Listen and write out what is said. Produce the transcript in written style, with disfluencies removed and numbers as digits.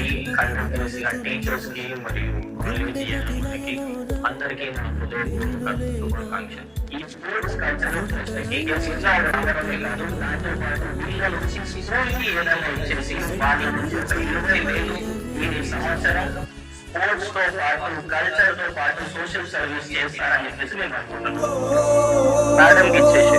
ఈ కంటెంట్ తెలిసిన టీచర్స్ కి మరియు కాలేజీ అధికారులకి అందరికీ నా హృదయపూర్వక శుభాకాంక్షలు. ఈ స్పోర్ట్స్ కల్చర్ వచ్చేసరికి జిల్లా రావడమే కాదు, దాంతో పాటు వీళ్ళ నుంచి శిశువులకి ఏదైనా ఇచ్చేసి వాళ్ళ నుంచి ఒక 20,000 ఈ సంవత్సరం స్పోర్ట్స్ తో పాటు కల్చర్ తో పాటు సోషల్ సర్వీస్ చేస్తారని చెప్పేసి మేము అనుకుంటున్నాం. మేడం ఇచ్చేసి